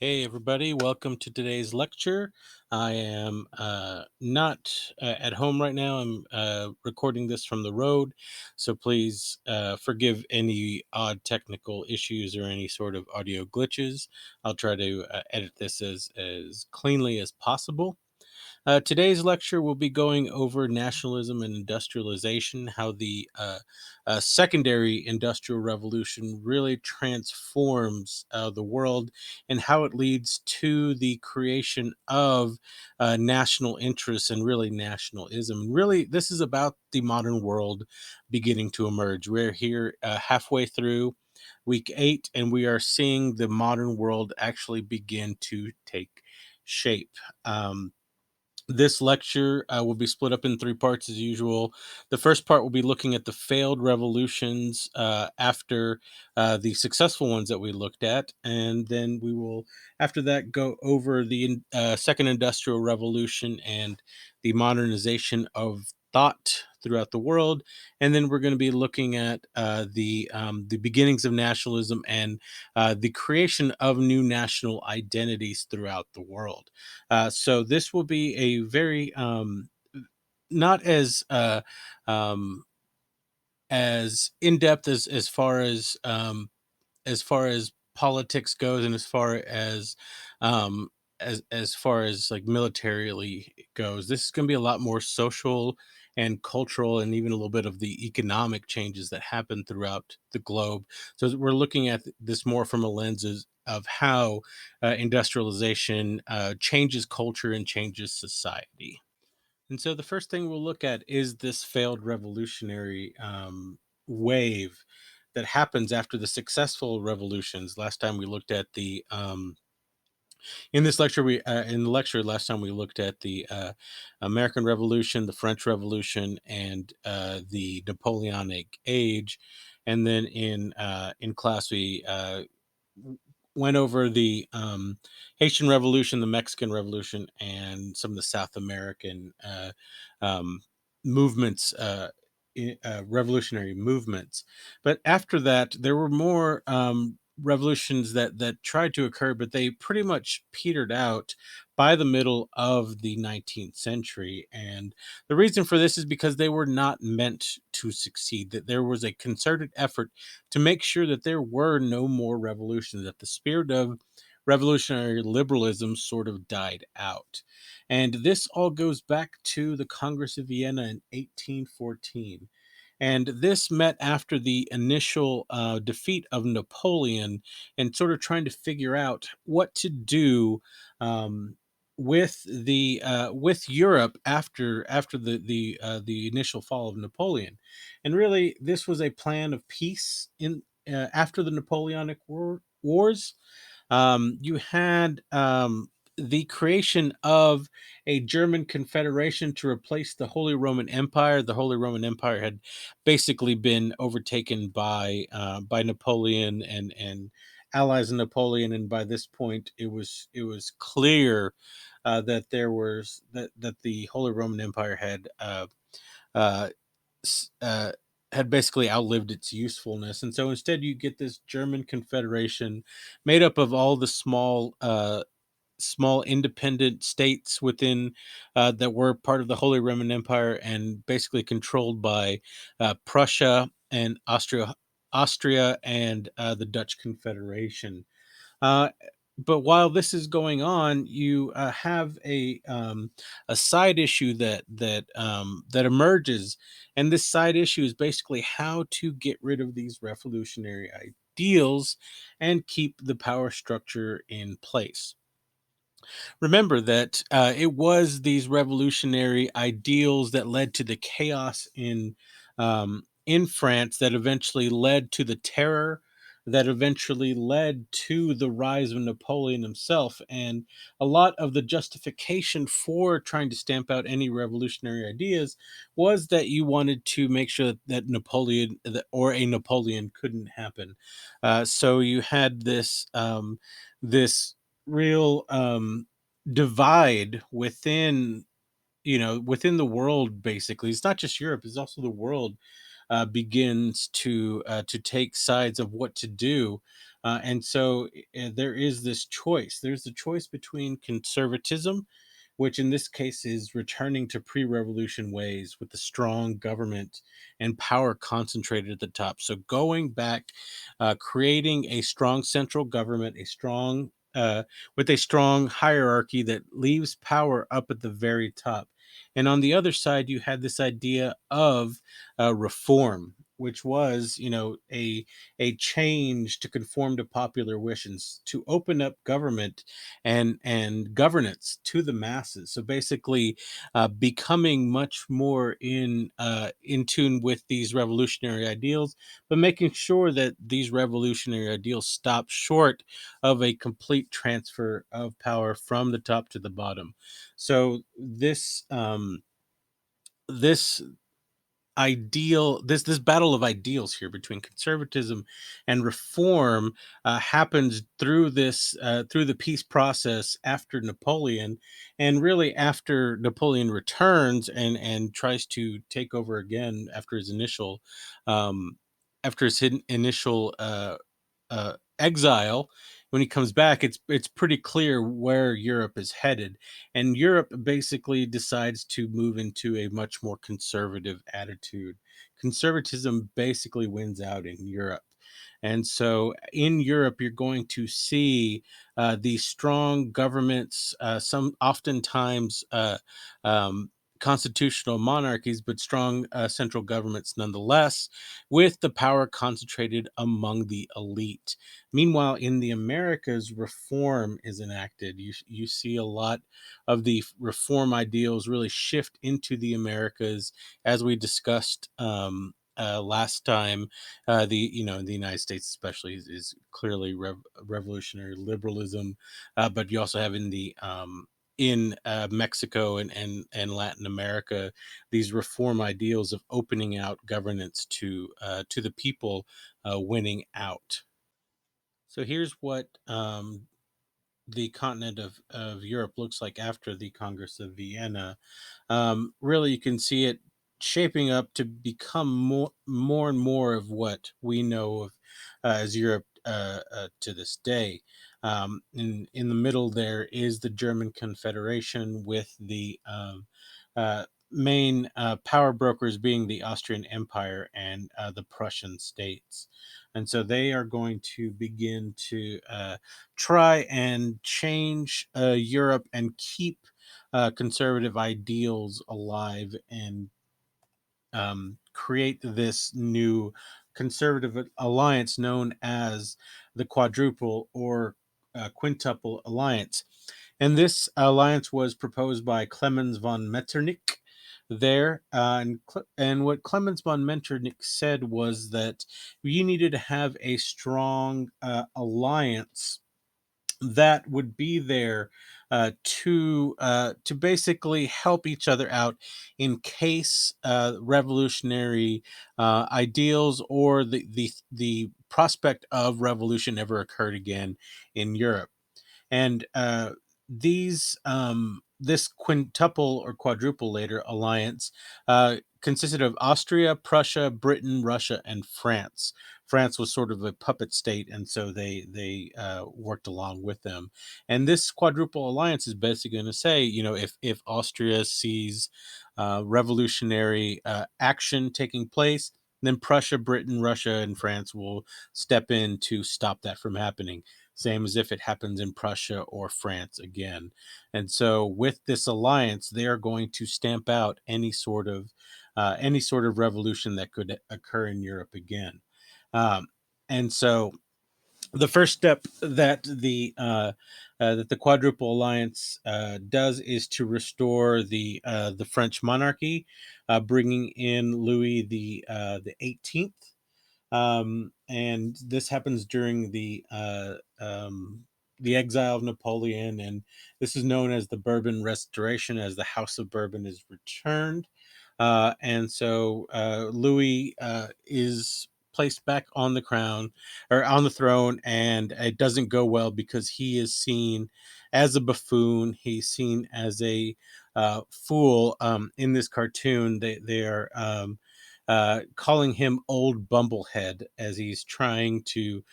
Hey, everybody, welcome to today's lecture. I am not at home right now. I'm recording this from the road, so please forgive any odd technical issues or any sort of audio glitches. I'll try to edit this as cleanly as possible. Today's lecture will be going over nationalism and industrialization, how the secondary industrial revolution really transforms the world, and how it leads to the creation of national interests and really nationalism. And really, this is about the modern world beginning to emerge. We're here halfway through week 8, and we are seeing the modern world actually begin to take shape. This lecture will be split up in 3 parts as usual. The first part will be looking at the failed revolutions after the successful ones that we looked at. And then we will, after that, go over the second industrial revolution and the modernization of thought throughout the world. And then we're going to be looking at the beginnings of nationalism and the creation of new national identities throughout the world. So this will be a very not um, as in depth as far as politics goes, and um, as far as like militarily goes. This is going to be a lot more social and cultural, and even a little bit of the economic changes that happen throughout the globe. So we're looking at this more from a lens of how industrialization changes culture and changes society. And so the first thing we'll look at is this failed revolutionary wave that happens after the successful revolutions. Last time we looked at the in this lecture we in the lecture last time we looked at the American Revolution, the French Revolution, and the Napoleonic Age. And then in class we went over the Haitian Revolution, the Mexican Revolution, and some of the South American um, movements, revolutionary movements. But after that, there were more revolutions that tried to occur, but they pretty much petered out by the middle of the 19th century. And the reason for this is because they were not meant to succeed, that there was a concerted effort to make sure that there were no more revolutions, that the spirit of revolutionary liberalism sort of died out. And this all goes back to the Congress of Vienna in 1814. And this met after the initial defeat of Napoleon, and sort of trying to figure out what to do um, with Europe after the initial fall of Napoleon. And really, this was a plan of peace in after the Napoleonic Wars. You had the creation of a German confederation to replace the Holy Roman Empire. The Holy Roman Empire had basically been overtaken by Napoleon and allies of Napoleon, and by this point, it was clear that that the Holy Roman Empire uh, s- uh, had basically outlived its usefulness. And so instead, you get this German confederation made up of all the small independent states within that were part of the Holy Roman Empire, and basically controlled by Prussia and Austria and the Dutch Confederation. Uh, but while this is going on, you have a side issue that emerges, and this side issue is basically how to get rid of these revolutionary ideals and keep the power structure in place. Remember that it was these revolutionary ideals that led to the chaos in France, that eventually led to the terror, that eventually led to the rise of Napoleon himself. And a lot of the justification for trying to stamp out any revolutionary ideas was that you wanted to make sure that Napoleon or a Napoleon couldn't happen. So you had this real divide within the world. Basically, it's not just Europe, it's also the world begins to take sides of what to do. And so there is this choice. There's the choice between conservatism, which in this case is returning to pre revolution ways with the strong government and power concentrated at the top. So going back, creating a strong central government, a strong with a strong hierarchy that leaves power up at the very top. And on the other side, you had this idea of reform, which was, a change to conform to popular wishes, to open up government and governance to the masses. So basically, becoming much more in tune with these revolutionary ideals, but making sure that these revolutionary ideals stop short of a complete transfer of power from the top to the bottom. So this this battle of ideals here between conservatism and reform happens through the peace process after Napoleon, and really after Napoleon returns and tries to take over again um after his initial exile. When he comes back, it's pretty clear where Europe is headed, and Europe basically decides to move into a much more conservative attitude. Conservatism basically wins out in Europe. And so in Europe, you're going to see these strong governments, some oftentimes constitutional monarchies, but strong central governments nonetheless, with the power concentrated among the elite. Meanwhile, in the Americas, reform is enacted. You see a lot of the reform ideals really shift into the Americas, as we discussed last time. The United States especially is clearly revolutionary liberalism, but you also have in Mexico and Latin America, these reform ideals of opening out governance to the people, winning out. So here's what the continent of Europe looks like after the Congress of Vienna. Really, you can see it shaping up to become more and more of what we know of as Europe to this day. In the middle, there is the German Confederation with the main power brokers being the Austrian Empire and the Prussian states. And so they are going to begin to try and change Europe and keep conservative ideals alive and create this new conservative alliance known as the Quadruple or Quintuple Alliance. And this alliance was proposed by Clemens von Metternich there. And what Clemens von Metternich said was that you needed to have a strong alliance that would be there to basically help each other out in case revolutionary ideals or the prospect of revolution ever occurred again in Europe. And this quintuple or quadruple later alliance consisted of Austria, Prussia, Britain, Russia, and France. France was sort of a puppet state, and so they worked along with them. And this quadruple alliance is basically going to say, if Austria sees revolutionary action taking place, then Prussia, Britain, Russia, and France will step in to stop that from happening, same as if it happens in Prussia or France again. And so, with this alliance, they are going to stamp out any sort of revolution that could occur in Europe again. Um, and so, the first step that the Quadruple Alliance does is to restore the French monarchy, bringing in Louis the 18th, and this happens during the exile of Napoleon, and this is known as the Bourbon Restoration, as the House of Bourbon is returned, and so Louis is placed back on the crown or on the throne, and it doesn't go well because he is seen as a buffoon. He's seen as a fool in this cartoon. They are. calling him Old Bumblehead as he's trying to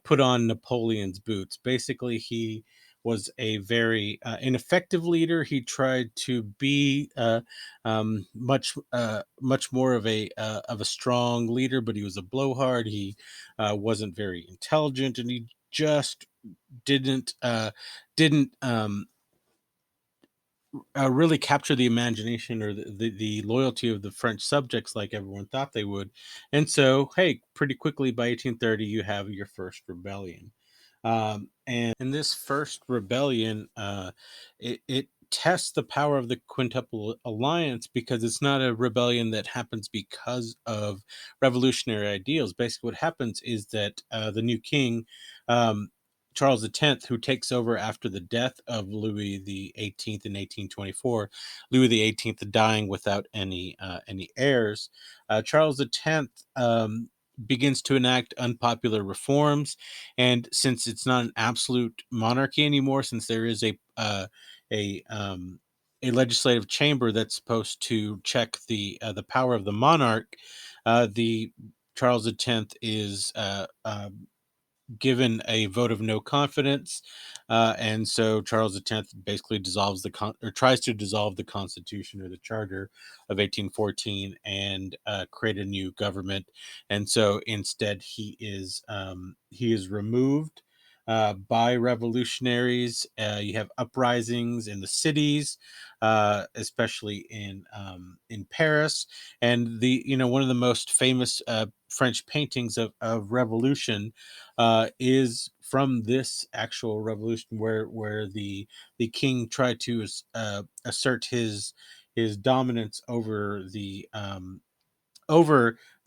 put on Napoleon's boots. Basically, he was a very ineffective leader. He tried to be much more of a strong leader, but he was a blowhard. He wasn't very intelligent, and he just didn't uh, didn't really capture the imagination or the loyalty of the French subjects like everyone thought they would. And so, hey, pretty quickly by 1830, you have your first rebellion. And in this first rebellion, it tests the power of the Quintuple Alliance because it's not a rebellion that happens because of revolutionary ideals. Basically, what happens is that the new king, um, Charles X, who takes over after the death of Louis the 18th in 1824, Louis the 18th dying without any heirs. Charles X begins to enact unpopular reforms, and since it's not an absolute monarchy anymore, since there is a a legislative chamber that's supposed to check the power of the monarch, the Charles X is given a vote of no confidence, and so Charles X basically dissolves or tries to dissolve the Constitution or the Charter of 1814 and create a new government. And so instead, he is removed by revolutionaries. You have uprisings in the cities, especially in Paris, and the one of the most famous French paintings of revolution is from this actual revolution where the king tried to assert his dominance over the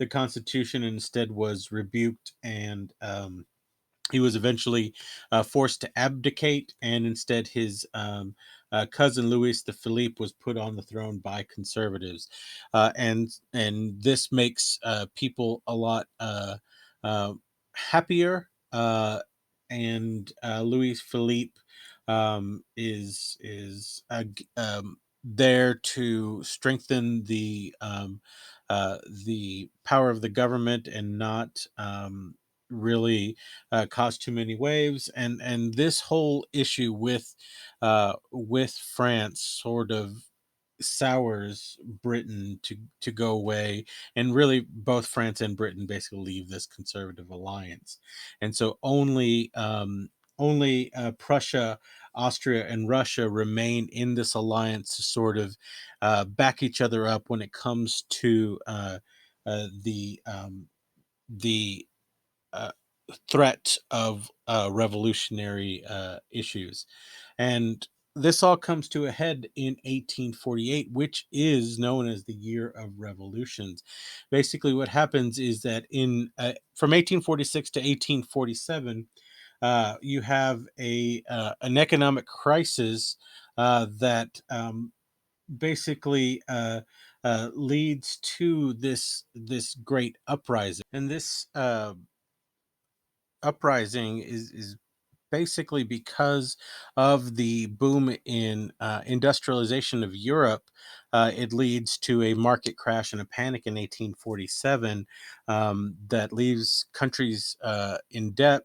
constitution, and instead was rebuked, and he was eventually forced to abdicate, and instead his cousin Louis the Philippe was put on the throne by conservatives, and this makes people a lot uh, happier. And Louis Philippe is there to strengthen the power of the government and not really cause too many waves, and this whole issue with France sort of sours Britain to go away, and really both France and Britain basically leave this conservative alliance, and so only Prussia, Austria, and Russia remain in this alliance to sort of back each other up when it comes to the uh, threat of revolutionary issues. And this all comes to a head in 1848, which is known as the Year of Revolutions. Basically, what happens is that in from 1846 to 1847, you have an economic crisis that basically leads to this great uprising, and this uprising is basically because of the boom in industrialization of Europe. It leads to a market crash and a panic in 1847 that leaves countries in debt,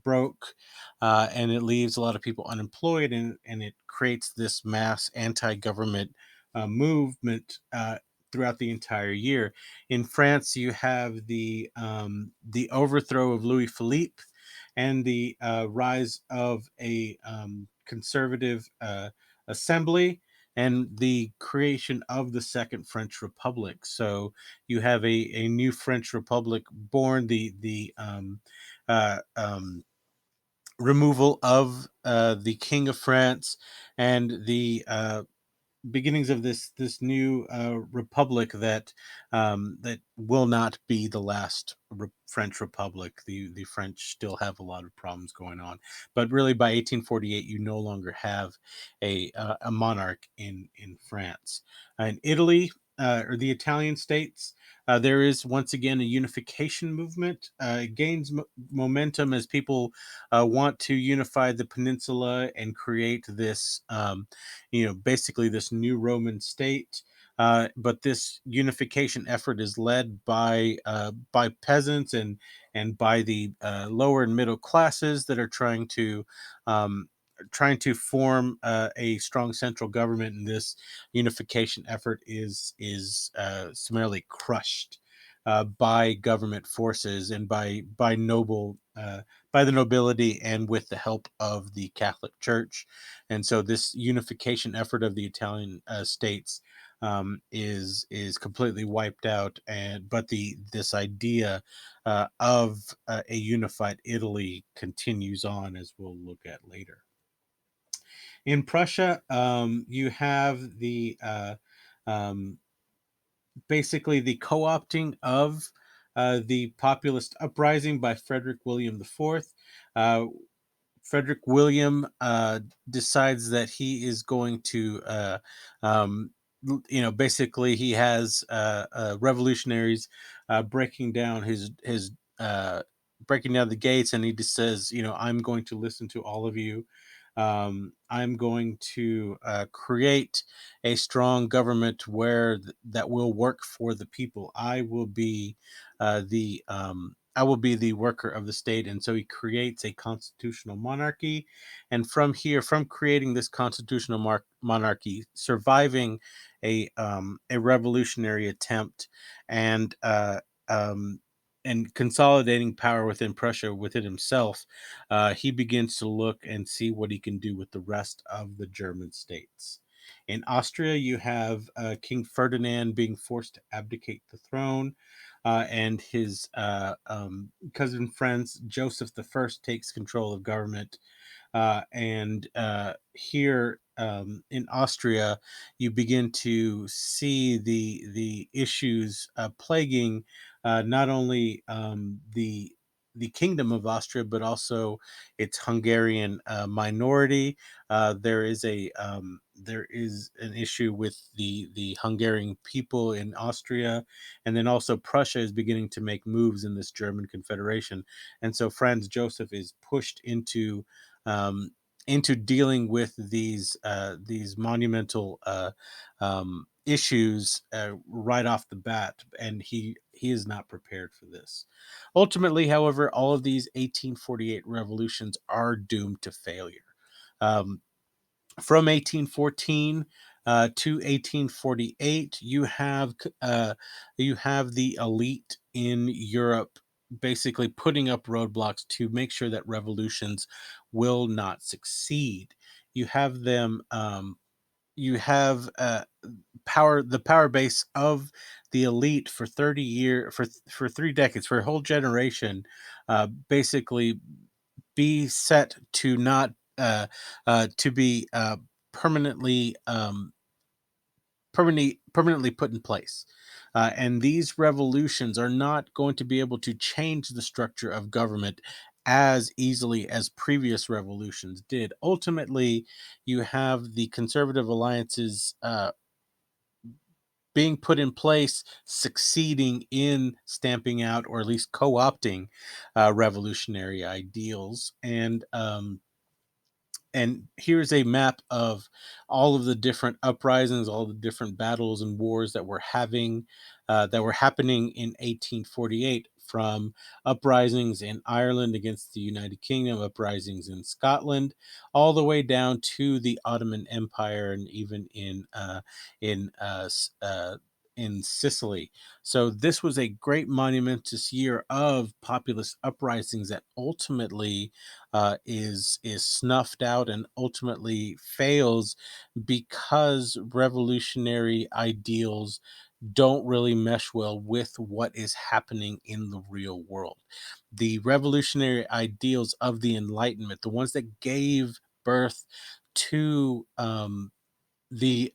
broke, and it leaves a lot of people unemployed, and it creates this mass anti-government movement throughout the entire year. In France, you have the overthrow of Louis Philippe and the rise of a conservative assembly and the creation of the Second French Republic. So you have a new French Republic born. The uh, um, removal of the King of France and the beginnings of this new republic that will not be the last French Republic. The French still have a lot of problems going on, but really by 1848 you no longer have a monarch in France. In Italy, or the Italian states, there is once again a unification movement. It gains momentum as people want to unify the peninsula and create this basically this new Roman state. But this unification effort is led by peasants and by the lower and middle classes that are um, trying to form a strong central government. And this unification effort is summarily crushed by government forces and by the nobility and with the help of the Catholic Church. And so this unification effort of the Italian states is completely wiped out. And but the this idea of a unified Italy continues on, as we'll look at later. In Prussia, you have um, basically the co-opting of the populist uprising by Frederick William IV. Uh, Frederick William decides that he is going to, um, basically he has revolutionaries breaking down his uh, breaking down the gates, and he just says, I'm going to listen to all of you. I'm going to create a strong government that will work for the people. I will be the worker of the state. And so he creates a constitutional monarchy. And from creating this constitutional monarchy, surviving a revolutionary attempt, and um, and consolidating power within Prussia within himself, he begins to look and see what he can do with the rest of the German states. In Austria, you have King Ferdinand being forced to abdicate the throne, and his cousin Franz Joseph I takes control of government. And here in Austria, you begin to see the issues plaguing not only the kingdom of Austria, but also its Hungarian minority. There is an issue with the Hungarian people in Austria, and then also Prussia is beginning to make moves in this German Confederation, and so Franz Joseph is pushed um, into dealing with these monumental issues right off the bat, and he is not prepared for this. Ultimately, however, all of these 1848 revolutions are doomed to failure. Um, from 1814 to 1848, you have the elite in Europe basically putting up roadblocks to make sure that revolutions will not succeed. You have them. You have the power base of the elite for 30 year for 3 decades, for a whole generation, basically be set to not to be permanently permanently put in place. And these revolutions are not going to be able to change the structure of government as easily as previous revolutions did. Ultimately, you have the conservative alliances being put in place, succeeding in stamping out or at least co-opting revolutionary ideals. And here's a map of all of the different uprisings, all the different battles and wars that were happening in 1848, from uprisings in Ireland against the United Kingdom, uprisings in Scotland, all the way down to the Ottoman Empire, and even in uh, S- uh, in Sicily. So this was a great monumentous year of populist uprisings that ultimately is snuffed out and ultimately fails because revolutionary ideals don't really mesh well with what is happening in the real world. The revolutionary ideals of the Enlightenment, the ones that gave birth to the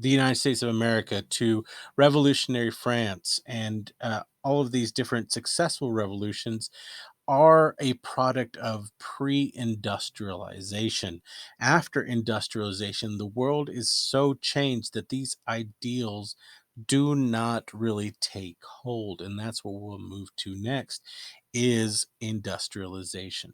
United States of America, to revolutionary France, and all of these different successful revolutions, are a product of pre industrialization. After industrialization, the world is so changed that these ideals do not really take hold. And that's what we'll move to next, is industrialization.